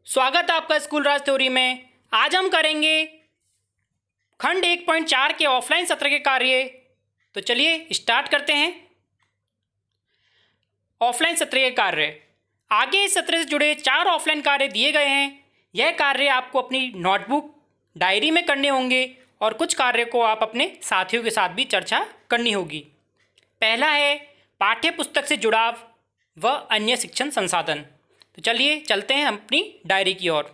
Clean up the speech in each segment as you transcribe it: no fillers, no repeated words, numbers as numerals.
स्वागत है आपका स्कूल राज थ्योरी में। आज हम करेंगे खंड 1.4 के ऑफलाइन सत्र के कार्य। तो चलिए स्टार्ट करते हैं। ऑफलाइन सत्र के कार्य। आगे इस सत्र से जुड़े 4 ऑफलाइन कार्य दिए गए हैं। यह कार्य आपको अपनी नोटबुक डायरी में करने होंगे और कुछ कार्य को आप अपने साथियों के साथ भी चर्चा करनी होगी। पहला है पाठ्य पुस्तक से जुड़ाव व अन्य शिक्षण संसाधन। तो चलिए चलते हैं अपनी डायरी की ओर।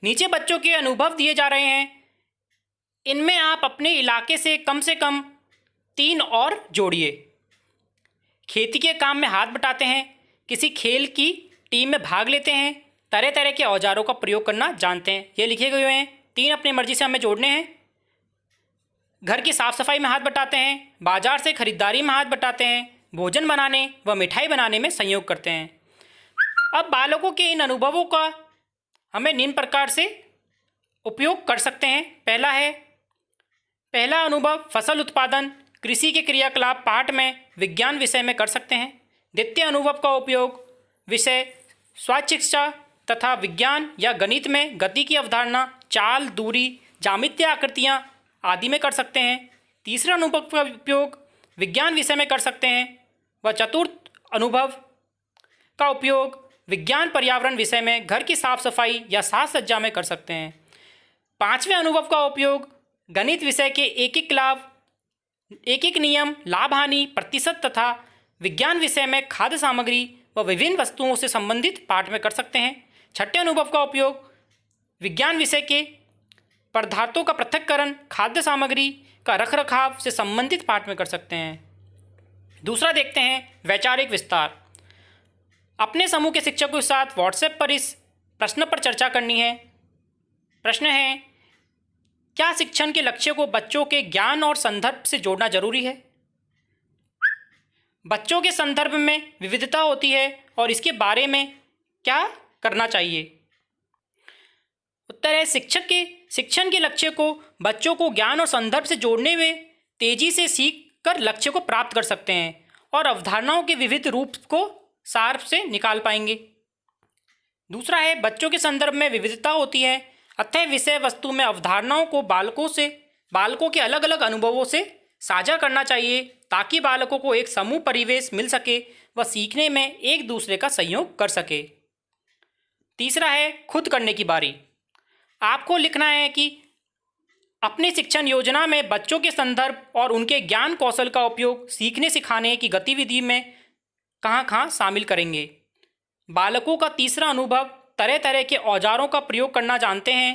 नीचे बच्चों के अनुभव दिए जा रहे हैं। इनमें आप अपने इलाके से कम 3 और जोड़िए। खेती के काम में हाथ बटाते हैं, किसी खेल की टीम में भाग लेते हैं, तरह तरह के औजारों का प्रयोग करना जानते हैं। ये लिखे गए हैं। 3 अपनी मर्जी से हमें जोड़ने हैं। घर की साफ सफाई में हाथ बटाते हैं, बाजार से खरीदारी में हाथ बटाते हैं, भोजन बनाने व मिठाई बनाने में सहयोग करते हैं। अब बालकों के इन अनुभवों का हमें निम्न प्रकार से उपयोग कर सकते हैं। पहला अनुभव फसल उत्पादन कृषि के क्रियाकलाप पाठ में विज्ञान विषय में कर सकते हैं। द्वितीय अनुभव का उपयोग विषय स्वास्थ्य शिक्षा तथा विज्ञान या गणित में गति की अवधारणा, चाल, दूरी, ज्यामितीय आकृतियाँ आदि में कर सकते हैं। तीसरा अनुभव का उपयोग विज्ञान विषय में कर सकते हैं व चतुर्थ अनुभव का उपयोग विज्ञान पर्यावरण विषय में घर की साफ सफाई या साज सज्जा में कर सकते हैं। 5वें अनुभव का उपयोग गणित विषय के एक एक नियम, लाभ हानि, प्रतिशत तथा विज्ञान विषय में खाद्य सामग्री व विभिन्न वस्तुओं से संबंधित पाठ में कर सकते हैं। 6ठे अनुभव का उपयोग विज्ञान विषय के पदार्थों का पृथक्करण, खाद्य सामग्री का रखरखाव से संबंधित पाठ में कर सकते हैं। दूसरा देखते हैं वैचारिक विस्तार। अपने समूह के शिक्षकों के साथ व्हाट्सएप पर इस प्रश्न पर चर्चा करनी है। प्रश्न है, क्या शिक्षण के लक्ष्य को बच्चों के ज्ञान और संदर्भ से जोड़ना जरूरी है? बच्चों के संदर्भ में विविधता होती है और इसके बारे में क्या करना चाहिए? उत्तर है, शिक्षण के लक्ष्य को बच्चों को ज्ञान और संदर्भ से जोड़ने में तेजी से सीख कर लक्ष्य को प्राप्त कर सकते हैं और अवधारणाओं के विविध रूप को सार से निकाल पाएंगे। दूसरा है, बच्चों के संदर्भ में विविधता होती है, अतः विषय वस्तु में अवधारणाओं को बालकों के अलग अलग अनुभवों से साझा करना चाहिए ताकि बालकों को एक समूह परिवेश मिल सके व सीखने में एक दूसरे का सहयोग कर सके। तीसरा है, खुद करने की बारी। आपको लिखना है कि अपनी शिक्षण योजना में बच्चों के संदर्भ और उनके ज्ञान कौशल का उपयोग सीखने सिखाने की गतिविधि में कहाँ शामिल करेंगे। बालकों का तीसरा अनुभव तरह तरह के औजारों का प्रयोग करना जानते हैं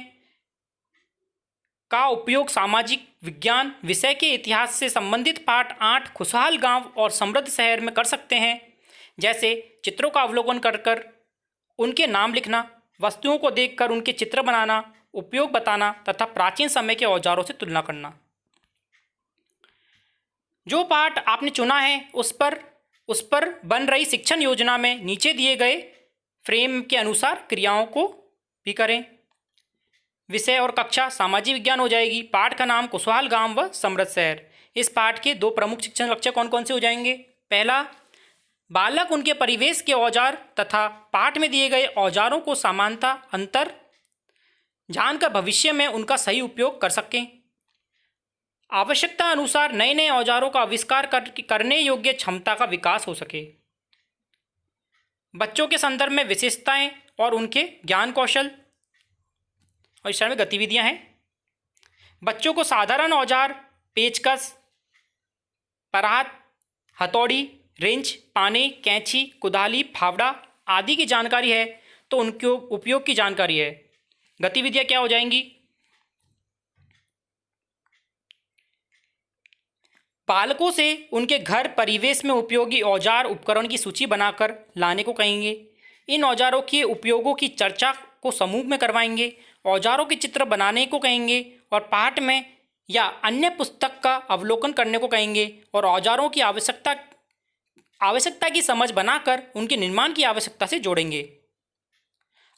का उपयोग सामाजिक विज्ञान विषय के इतिहास से संबंधित पाठ 8 खुशहाल गांव और समृद्ध शहर में कर सकते हैं। जैसे चित्रों का अवलोकन कर उनके नाम लिखना, वस्तुओं को देखकर उनके चित्र बनाना, उपयोग बताना तथा प्राचीन समय के औजारों से तुलना करना। जो पाठ आपने चुना है उस पर बन रही शिक्षण योजना में नीचे दिए गए फ्रेम के अनुसार क्रियाओं को भी करें। विषय और कक्षा सामाजिक विज्ञान हो जाएगी। पाठ का नाम खुशहाल गांव व समृद्ध शहर। इस पाठ के 2 प्रमुख शिक्षण लक्ष्य कौन कौन से हो जाएंगे? पहला, बालक उनके परिवेश के औजार तथा पाठ में दिए गए औजारों को समानता अंतर जानकर भविष्य में उनका सही उपयोग कर सकें। आवश्यकता अनुसार नए नए औजारों का आविष्कार करने योग्य क्षमता का विकास हो सके। बच्चों के संदर्भ में विशेषताएं और उनके ज्ञान कौशल और इस तरह में गतिविधियां हैं। बच्चों को साधारण औजार पेचकस, परात, हथौड़ी, रिंच, पाने, कैंची, कुदाली, फावड़ा आदि की जानकारी है तो उनके उपयोग की जानकारी है। गतिविधियां क्या हो जाएंगी? बालकों से उनके घर परिवेश में उपयोगी औजार उपकरण की सूची बनाकर लाने को कहेंगे। इन औजारों के उपयोगों की चर्चा को समूह में करवाएंगे। औजारों के चित्र बनाने को कहेंगे और पाठ में या अन्य पुस्तक का अवलोकन करने को कहेंगे और औजारों की आवश्यकता की समझ बनाकर उनके निर्माण की आवश्यकता से जोड़ेंगे।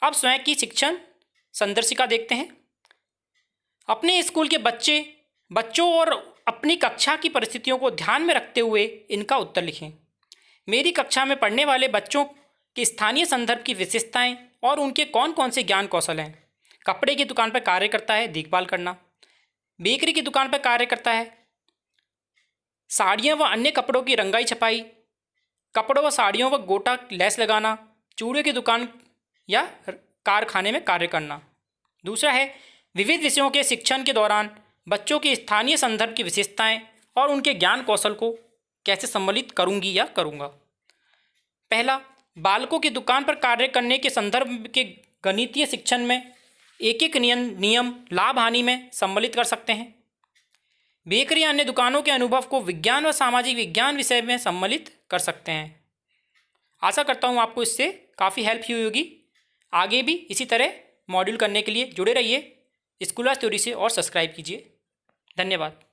अब स्वयं की शिक्षण संदर्शिका देखते हैं। अपने स्कूल के बच्चों और अपनी कक्षा की परिस्थितियों को ध्यान में रखते हुए इनका उत्तर लिखें। मेरी कक्षा में पढ़ने वाले बच्चों कि स्थानीय संदर्भ की विशेषताएं और उनके कौन कौन से ज्ञान कौशल हैं। कपड़े की दुकान पर कार्य करता है देखभाल करना। बेकरी की दुकान पर कार्य करता है साड़ियाँ व अन्य कपड़ों की रंगाई छपाई, कपड़ों व साड़ियों व गोटा लेस लगाना, चूड़े की दुकान या कारखाने में कार्य करना। दूसरा है विविध विषयों के शिक्षण के दौरान बच्चों की स्थानीय संदर्भ की विशेषताएं और उनके ज्ञान कौशल को कैसे सम्मिलित करूंगी या करूंगा। पहला, बालकों की दुकान पर कार्य करने के संदर्भ के गणितीय शिक्षण में एक एक नियम लाभ हानि में सम्मिलित कर सकते हैं। बेकरी अन्य दुकानों के अनुभव को विज्ञान व सामाजिक विज्ञान विषय में सम्मिलित कर सकते हैं। आशा करता हूँ आपको इससे काफ़ी हेल्प हुई होगी। आगे भी इसी तरह मॉड्यूल करने के लिए जुड़े रहिए स्कूल ऑफ थ्योरी से और सब्सक्राइब कीजिए। धन्यवाद।